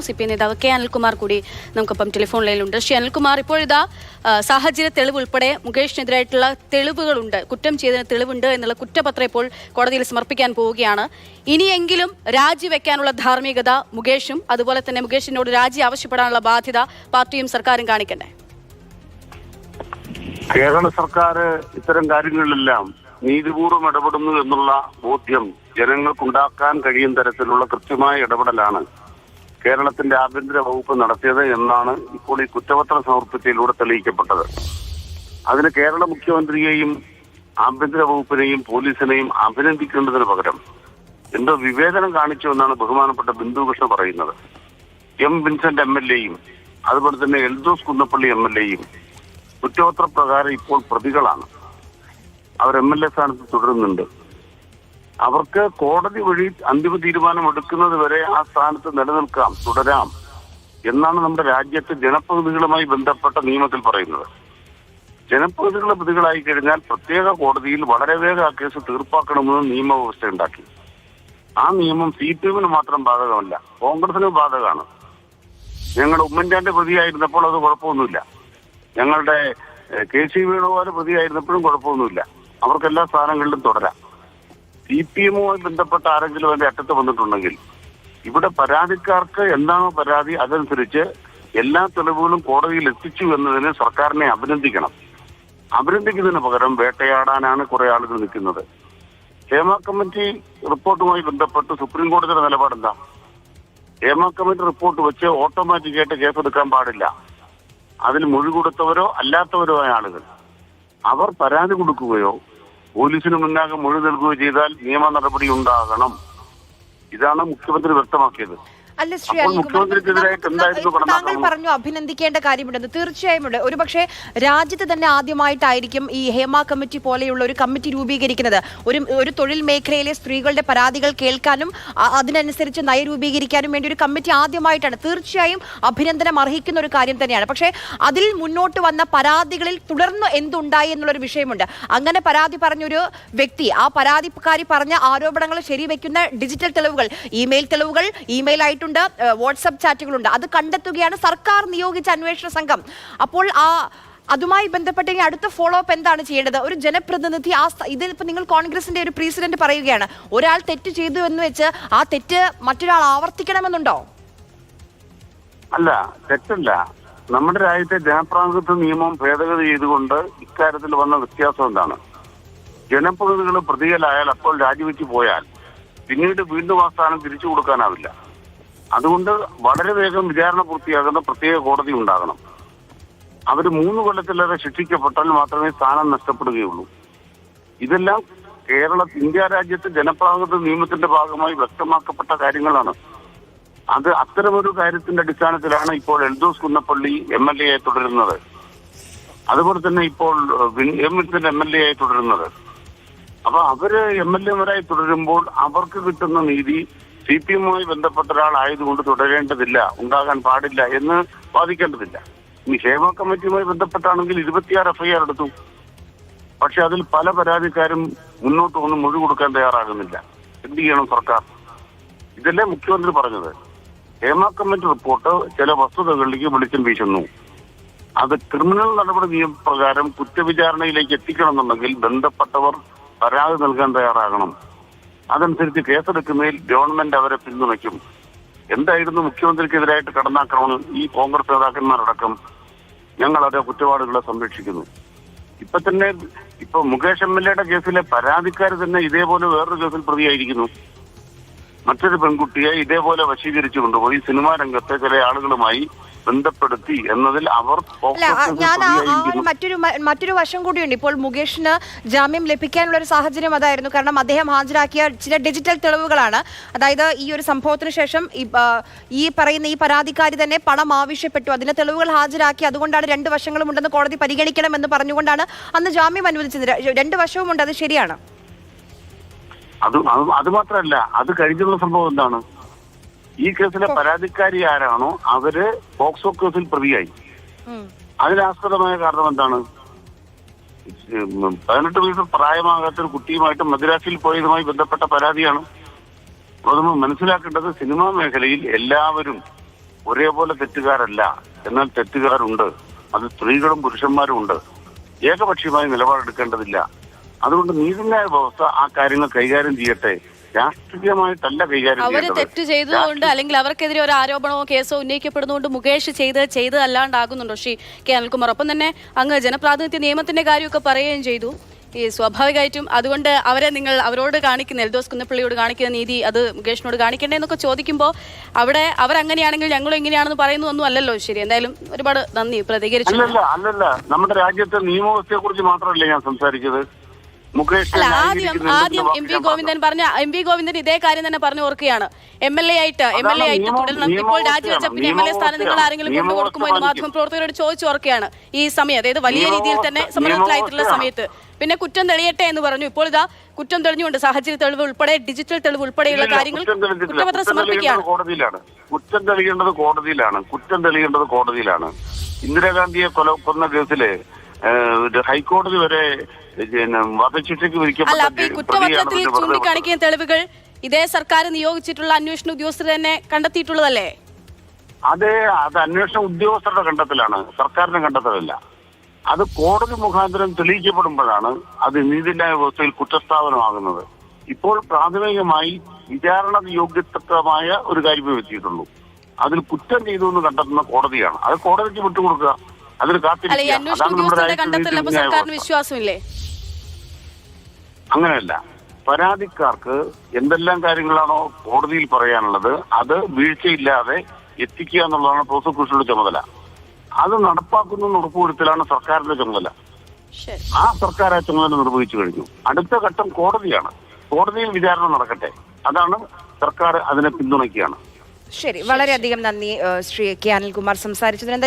CPI നേതാവ് K Anilkumar കൂടി നമുക്കൊപ്പം ടെലിഫോൺ ലൈനിലുണ്ട്. ശ്രീ അനിൽകുമാർ, ഇപ്പോഴിതാ സാഹചര്യ തെളിവ് ഉൾപ്പെടെ മുകേഷിനെതിരായിട്ടുള്ള തെളിവുകളുണ്ട്, കുറ്റം ചെയ്തതിന് തെളിവുണ്ട് എന്നുള്ള കുറ്റപത്രം ഇപ്പോൾ കോടതിയിൽ സമർപ്പിക്കാൻ പോവുകയാണ്. ഇനിയെങ്കിലും രാജിവെക്കാനുള്ള ധാർമ്മികത മുകേഷും അതുപോലെ തന്നെ മുകേഷിനോട് രാജി ആവശ്യപ്പെടാനുള്ള ബാധ്യത പാർട്ടിയും സർക്കാരും കാണിക്കണ്ടേ? കേരള സർക്കാർ ഇത്തരം കാര്യങ്ങളിലെല്ലാം നീതിപൂർവ്വം ഇടപെടുന്നു എന്നുള്ള ബോധ്യം ജനങ്ങൾക്കുണ്ടാക്കാൻ കഴിയും തരത്തിലുള്ള കൃത്യമായ ഇടപെടലാണ് കേരളത്തിന്റെ ആഭ്യന്തര വകുപ്പ് നടത്തിയത് എന്നാണ് ഇപ്പോൾ ഈ കുറ്റപത്രം സമർപ്പിച്ചതിലൂടെ തെളിയിക്കപ്പെട്ടത്. അതിന് കേരള മുഖ്യമന്ത്രിയെയും ആഭ്യന്തര വകുപ്പിനെയും പോലീസിനെയും അഭിനന്ദിക്കേണ്ടതിന് പകരം എന്തോ വിവേചനം കാണിച്ചു എന്നാണ് ബഹുമാനപ്പെട്ട ബിന്ദു കൃഷ്ണ പറയുന്നത്. എം വിൻസെന്റ് MLA-യും അതുപോലെ തന്നെ എൽദോസ് കുന്നപ്പള്ളി MLA-യും കുറ്റപത്ര പ്രകാരം ഇപ്പോൾ പ്രതികളാണ്. അവർ MLA സ്ഥാനത്ത് തുടരുന്നുണ്ട്. അവർക്ക് കോടതി വഴി അന്തിമ തീരുമാനം എടുക്കുന്നത് വരെ ആ സ്ഥാനത്ത് നിലനിൽക്കാം, തുടരാം എന്നാണ് നമ്മുടെ രാജ്യത്ത് ജനപ്രതിനിധികളുമായി ബന്ധപ്പെട്ട നിയമത്തിൽ പറയുന്നത്. ജനപ്രതിനിധികളെ പ്രതികളായി കഴിഞ്ഞാൽ പ്രത്യേക കോടതിയിൽ വളരെ വേഗം ആ കേസ് തീർപ്പാക്കണമെന്ന് നിയമവ്യവസ്ഥ ഉണ്ടാക്കി. ആ നിയമം CPM-ന് മാത്രം ബാധകമല്ല, കോൺഗ്രസിനും ബാധകമാണ്. ഞങ്ങളുടെ ഉമ്മൻചാണ്ടി പ്രതിയായിരുന്നപ്പോൾ അത് കുഴപ്പമൊന്നുമില്ല. ഞങ്ങളുടെ KC വേണുഗോപാൽ പ്രതിയായിരുന്നപ്പോഴും കുഴപ്പമൊന്നുമില്ല. അവർക്കെല്ലാ സ്ഥാനങ്ങളിലും തുടരാം. CPM-വുമായി ബന്ധപ്പെട്ട ആരെങ്കിലും അതിന്റെ അറ്റത്ത് വന്നിട്ടുണ്ടെങ്കിൽ ഇവിടെ പരാതിക്കാർക്ക് എന്താണോ പരാതി അതനുസരിച്ച് എല്ലാ തെളിവുകളും കോടതിയിൽ എത്തിച്ചു എന്നതിന് സർക്കാരിനെ അഭിനന്ദിക്കണം. അഭിനന്ദിക്കുന്നതിന് പകരം വേട്ടയാടാനാണ് കുറെ ആളുകൾ നിൽക്കുന്നത്. ഹേമ കമ്മിറ്റി റിപ്പോർട്ടുമായി ബന്ധപ്പെട്ട് സുപ്രീം കോടതിയുടെ നിലപാടെന്താ? ഹേമ കമ്മിറ്റി റിപ്പോർട്ട് വെച്ച് ഓട്ടോമാറ്റിക്കായിട്ട് കേസെടുക്കാൻ പാടില്ല. അതിൽ മൊഴി കൊടുത്തവരോ അല്ലാത്തവരോ ആയ ആളുകൾ അവർ പരാതി കൊടുക്കുകയോ പോലീസിന് മുന്നാകെ മൊഴി നൽകുകയോ ചെയ്താൽ നിയമ നടപടി ഉണ്ടാകണം. ഇതാണ് മുഖ്യമന്ത്രി വ്യക്തമാക്കിയത്. അല്ല ശ്രീ താങ്കൾ പറഞ്ഞു അഭിനന്ദിക്കേണ്ട കാര്യമുണ്ടെന്ന്. തീർച്ചയായും ഉണ്ട്. ഒരുപക്ഷെ രാജ്യത്ത് തന്നെ ആദ്യമായിട്ടായിരിക്കും ഈ ഹേമ കമ്മിറ്റി പോലെയുള്ള ഒരു കമ്മിറ്റി രൂപീകരിക്കുന്നത്. ഒരു തൊഴിൽ മേഖലയിലെ സ്ത്രീകളുടെ പരാതികൾ കേൾക്കാനും അതിനനുസരിച്ച് നയരൂപീകരിക്കാനും വേണ്ടി ഒരു കമ്മിറ്റി ആദ്യമായിട്ടാണ്. തീർച്ചയായും അഭിനന്ദനം അർഹിക്കുന്ന ഒരു കാര്യം തന്നെയാണ്. പക്ഷേ അതിൽ മുന്നോട്ട് വന്ന പരാതികളിൽ തുടർന്ന് എന്തുണ്ടായി എന്നുള്ളൊരു വിഷയമുണ്ട്. അങ്ങനെ പരാതി പറഞ്ഞൊരു വ്യക്തി, ആ പരാതിക്കാരി പറഞ്ഞ ആരോപണങ്ങൾ ശരിവെക്കുന്ന ഡിജിറ്റൽ തെളിവുകൾ, ഇമെയിൽ ആയിട്ട് വാട്സ്ആപ്പ് ചാറ്റുകളുണ്ട്. അത് കണ്ടെത്തുകയാണ് സർക്കാർ നിയോഗിച്ച അന്വേഷണ സംഘം. അപ്പോൾ അതുമായി ബന്ധപ്പെട്ട് ഇനി അടുത്ത ഫോളോ അപ്പ് എന്താണ് ചെയ്യേണ്ടത്? ഒരു ജനപ്രതിനിധി ഇതിപ്പോ നിങ്ങൾ കോൺഗ്രസിന്റെ ഒരു പ്രസിഡന്റ് പറയുകയാണ്, ഒരാൾ തെറ്റ് ചെയ്തു എന്ന് വെച്ച് ആ തെറ്റ് മറ്റൊരാൾ ആവർത്തിക്കണമെന്നുണ്ടോ? അല്ല, തെറ്റല്ല. നമ്മുടെ രാജ്യത്തെ ജനപ്രാതിനിധ്യ നിയമം ഭേദഗതി ചെയ്തുകൊണ്ട് ഇക്കാര്യത്തിൽ വന്ന വ്യത്യാസം എന്താണ്? ജനപ്രതിനിധികൾ പ്രതികളായാൽ അപ്പോൾ രാജിവെച്ച് പോയാൽ പിന്നീട് വീണ്ടും ആ സ്ഥാനം തിരിച്ചു കൊടുക്കാനാവില്ല. അതുകൊണ്ട് വളരെ വേഗം വിചാരണ പൂർത്തിയാകുന്ന പ്രത്യേക കോടതി ഉണ്ടാകണം. അവർ 3 കൊല്ലത്തിലേറെ ശിക്ഷിക്കപ്പെട്ടാൽ മാത്രമേ സ്ഥാനം നഷ്ടപ്പെടുകയുള്ളൂ. ഇതെല്ലാം ഇന്ത്യ രാജ്യത്ത് ജനപ്രാതിനിധ്യ നിയമത്തിന്റെ ഭാഗമായി വ്യക്തമാക്കപ്പെട്ട കാര്യങ്ങളാണ്. അത് അത്തരമൊരു കാര്യത്തിന്റെ അടിസ്ഥാനത്തിലാണ് ഇപ്പോൾ എൽദോസ് കുന്നപ്പള്ളി MLA ആയി തുടരുന്നത്. അതുപോലെ തന്നെ ഇപ്പോൾ എം വിൻസെന്റ് MLA ആയി തുടരുന്നത്. അപ്പൊ അവര് MLA-മാരായി തുടരുമ്പോൾ അവർക്ക് കിട്ടുന്ന നീതി CPM-വുമായി ബന്ധപ്പെട്ട ഒരാളായതുകൊണ്ട് തുടരേണ്ടതില്ല, ഉണ്ടാകാൻ പാടില്ല എന്ന് വാദിക്കേണ്ടതില്ല. ഇനി ഹേമ കമ്മിറ്റിയുമായി ബന്ധപ്പെട്ടാണെങ്കിൽ 26 FIR എടുത്തു. പക്ഷെ അതിൽ പല പരാതിക്കാരും മുന്നോട്ട് വന്ന് മൊഴി കൊടുക്കാൻ തയ്യാറാകുന്നില്ല. എന്ത് ചെയ്യണം സർക്കാർ? ഇതല്ലേ മുഖ്യമന്ത്രി പറഞ്ഞത്? ഹേമ കമ്മിറ്റി റിപ്പോർട്ട് ചില വസ്തുതകളിലേക്ക് വെളിച്ചം വീശുന്നു. അത് ക്രിമിനൽ നടപടി നിയമപ്രകാരം കുറ്റവിചാരണയിലേക്ക് എത്തിക്കണമെന്നുണ്ടെങ്കിൽ ബന്ധപ്പെട്ടവർ പരാതി നൽകാൻ തയ്യാറാകണം. അതനുസരിച്ച് കേസെടുക്കുന്നതിൽ ഗവൺമെന്റ് അവരെ പിന്തുണയ്ക്കും. എന്തായിരുന്നു മുഖ്യമന്ത്രിക്കെതിരായിട്ട് കടന്നാക്രമണം? ഈ കോൺഗ്രസ് നേതാക്കന്മാരടക്കം ഞങ്ങൾ അവരെ കുറ്റവാളികളെ സംരക്ഷിക്കുന്നു. ഇപ്പൊ മുകേഷ് MLA-യുടെ കേസിലെ പരാതിക്കാർ തന്നെ ഇതേപോലെ വേറൊരു കേസിൽ പ്രതിയായിരിക്കുന്നു. മറ്റൊരു പെൺകുട്ടിയെ ഇതേപോലെ വശീകരിച്ചു കൊണ്ടുപോയി സിനിമാ രംഗത്തെ ചില ആളുകളുമായി ബന്ധപ്പെടുത്തി എന്നതിൽ അവർ മറ്റൊരു വശം കൂടിയുണ്ട്. ഇപ്പോൾ മുകേഷിന് ജാമ്യം ലഭിക്കാനുള്ള ഒരു സാഹചര്യം അതായിരുന്നു. കാരണം അദ്ദേഹം ഹാജരാക്കിയ ചില ഡിജിറ്റൽ തെളിവുകളാണ്. അതായത് ഈ ഒരു സംഭവത്തിന് ശേഷം ഈ പറയുന്ന ഈ പരാതിക്കാരി തന്നെ പണം ആവശ്യപ്പെട്ടു, അതിന് തെളിവുകൾ ഹാജരാക്കി. അതുകൊണ്ടാണ് 2 വശങ്ങളും ഉണ്ടെന്ന് കോടതി പരിഗണിക്കണം എന്ന് പറഞ്ഞുകൊണ്ടാണ് അന്ന് ജാമ്യം അനുവദിച്ചത്. 2 വശവും ഉണ്ട്, അത് ശരിയാണ്. അത് മാത്രമല്ല, അത് കഴിഞ്ഞുള്ള സംഭവം എന്താണ്? ഈ കേസിലെ പരാതിക്കാരി ആരാണോ അവര് പോക്സോ കേസിൽ പ്രതിയായി. അതിനാസ്പദമായ കാരണം എന്താണ്? 18 വയസ്സ് പ്രായമാകാത്ത ഒരു കുട്ടിയുമായിട്ട് മദ്രാസിൽ പോയതുമായി ബന്ധപ്പെട്ട പരാതിയാണ്. അത് നമ്മൾ മനസ്സിലാക്കേണ്ടത് സിനിമാ മേഖലയിൽ എല്ലാവരും ഒരേപോലെ തെറ്റുകാരല്ല. എന്നാൽ തെറ്റുകാരുണ്ട്. അത് സ്ത്രീകളും പുരുഷന്മാരും ഉണ്ട്. ഏകപക്ഷീയമായി നിലപാടെടുക്കേണ്ടതില്ല. അതുകൊണ്ട് നീതിന്യായ വ്യവസ്ഥ ആ കാര്യങ്ങൾ കൈകാര്യം ചെയ്യട്ടെ. രാഷ്ട്രീയമായിട്ടല്ല കൈകാര്യം അവര് ചെയ്യേണ്ടത്. തെറ്റ് ചെയ്തതുകൊണ്ട് അല്ലെങ്കിൽ അവർക്കെതിരെ ഒരു ആരോപണമോ കേസോ ഉന്നയിക്കപ്പെടുന്നതുകൊണ്ട് മുകേഷ് ചെയ്തതല്ലാണ്ടാകുന്നുണ്ടോ ശ്രീ കെ അനിൽകുമാർ? ഒപ്പം തന്നെ അങ്ങ് ജനപ്രാതിനിധ്യ നിയമത്തിന്റെ കാര്യമൊക്കെ പറയുകയും ചെയ്തു. ഈ സ്വാഭാവികമായിട്ടും അതുകൊണ്ട് അവരോട് കാണിക്കുന്ന എൽദോസ് കുന്നപ്പള്ളിയോട് കാണിക്കുന്ന നീതി അത് മുകേഷിനോട് കാണിക്കണ്ടേ എന്നൊക്കെ ചോദിക്കുമ്പോൾ അവിടെ അവരങ്ങനെയാണെങ്കിൽ ഞങ്ങളും ഇങ്ങനെയാണെന്ന് പറയുന്നതൊന്നും അല്ലല്ലോ. ശരി, എന്തായാലും ഒരുപാട് നന്ദി പ്രതികരിച്ചു. അല്ലല്ല, നമ്മുടെ രാജ്യത്തെ നിയമവ്യവസ്ഥയെ കുറിച്ച് മാത്രമല്ലേ ഞാൻ സംസാരിച്ചത്. മുകേഷ് ആദ്യം എം വി ഗോവിന്ദൻ ഇതേ കാര്യം തന്നെ പറഞ്ഞു ഓർക്കുകയാണ്. എം എൽ എ ആയിട്ട് തുടരണം. ഇപ്പോൾ രാജിവെച്ച പിന്നെ എം എൽ എ സ്ഥാനം നിങ്ങൾ ആരെങ്കിലും കൊണ്ടുകൊടുക്കുമോ എന്ന് മാധ്യമപ്രവർത്തകരോട് ചോദിച്ചു ഓർക്കുകയാണ്. ഈ സമയം, അതായത് വലിയ രീതിയിൽ തന്നെ സമ്മർദ്ദത്തിലായിട്ടുള്ള സമയത്ത് പിന്നെ കുറ്റം തെളിയട്ടെ എന്ന് പറഞ്ഞു. ഇപ്പോൾ ഇതാ കുറ്റം തെളിഞ്ഞുകൊണ്ട് സാഹചര്യ തെളിവ് ഉൾപ്പെടെ ഡിജിറ്റൽ തെളിവ് ഉൾപ്പെടെയുള്ള കാര്യങ്ങൾ കുറ്റപത്രം സമർപ്പിക്കുകയാണ്. കുറ്റം തെളിയേണ്ടത് കോടതിയിലാണ്. ഇന്ദിരാഗാന്ധിയെ കൊന്ന കേസില് ഹൈക്കോടതി വരെ വധശിക്ഷയ്ക്ക് അല്ല, അപ്പൊ ഈ കുറ്റപത്രത്തിൽ ചൂണ്ടിക്കാണിക്കുന്ന തെളിവുകൾ ഇതേ സർക്കാർ നിയോഗിച്ചിട്ടുള്ള അന്വേഷണ ഉദ്യോഗസ്ഥർ തന്നെ കണ്ടെത്തിയിട്ടുള്ളതല്ലേ? അത് അന്വേഷണ ഉദ്യോഗസ്ഥരുടെ കണ്ടെത്തലാണ്, സർക്കാരിന്റെ കണ്ടെത്തലല്ല. അത് കോടതി മുഖാന്തരം തെളിയിക്കപ്പെടുമ്പോഴാണ് അത് നീതിന്യായ വ്യവസ്ഥയിൽ കുറ്റസ്ഥാപനമാകുന്നത്. ഇപ്പോൾ പ്രാഥമികമായി വിചാരണ യോഗ്യമായ ഒരു കാര്യമേ വെച്ചിട്ടുള്ളൂ. അതിൽ കുറ്റം ചെയ്തു എന്ന് കണ്ടെത്തുന്ന കോടതിയാണ്. അത് കോടതിക്ക് വിട്ടുകൊടുക്കുക, അതിന് വിശ്വാസമില്ലേ? അങ്ങനെയല്ല. പരാതിക്കാർക്ക് എന്തെല്ലാം കാര്യങ്ങളാണോ കോടതിയിൽ പറയാനുള്ളത് അത് വീഴ്ചയില്ലാതെ എത്തിക്കുക എന്നുള്ളതാണ് പ്രോസിക്യൂഷന്റെ ചുമതല. അത് നടപ്പാക്കുന്ന ഉറപ്പുവരുത്തലാണ് സർക്കാരിന്റെ ചുമതല. ആ സർക്കാർ ആ ചുമതല നിർവഹിച്ചു കഴിഞ്ഞു. അടുത്ത ഘട്ടം കോടതിയാണ്. കോടതിയിൽ വിചാരണ നടക്കട്ടെ. അതാണ് സർക്കാർ അതിനെ പിന്തുണയ്ക്കുകയാണ്. ശരി, വളരെയധികം നന്ദി ശ്രീ കെ അനിൽകുമാർ സംസാരിച്ചതിന്.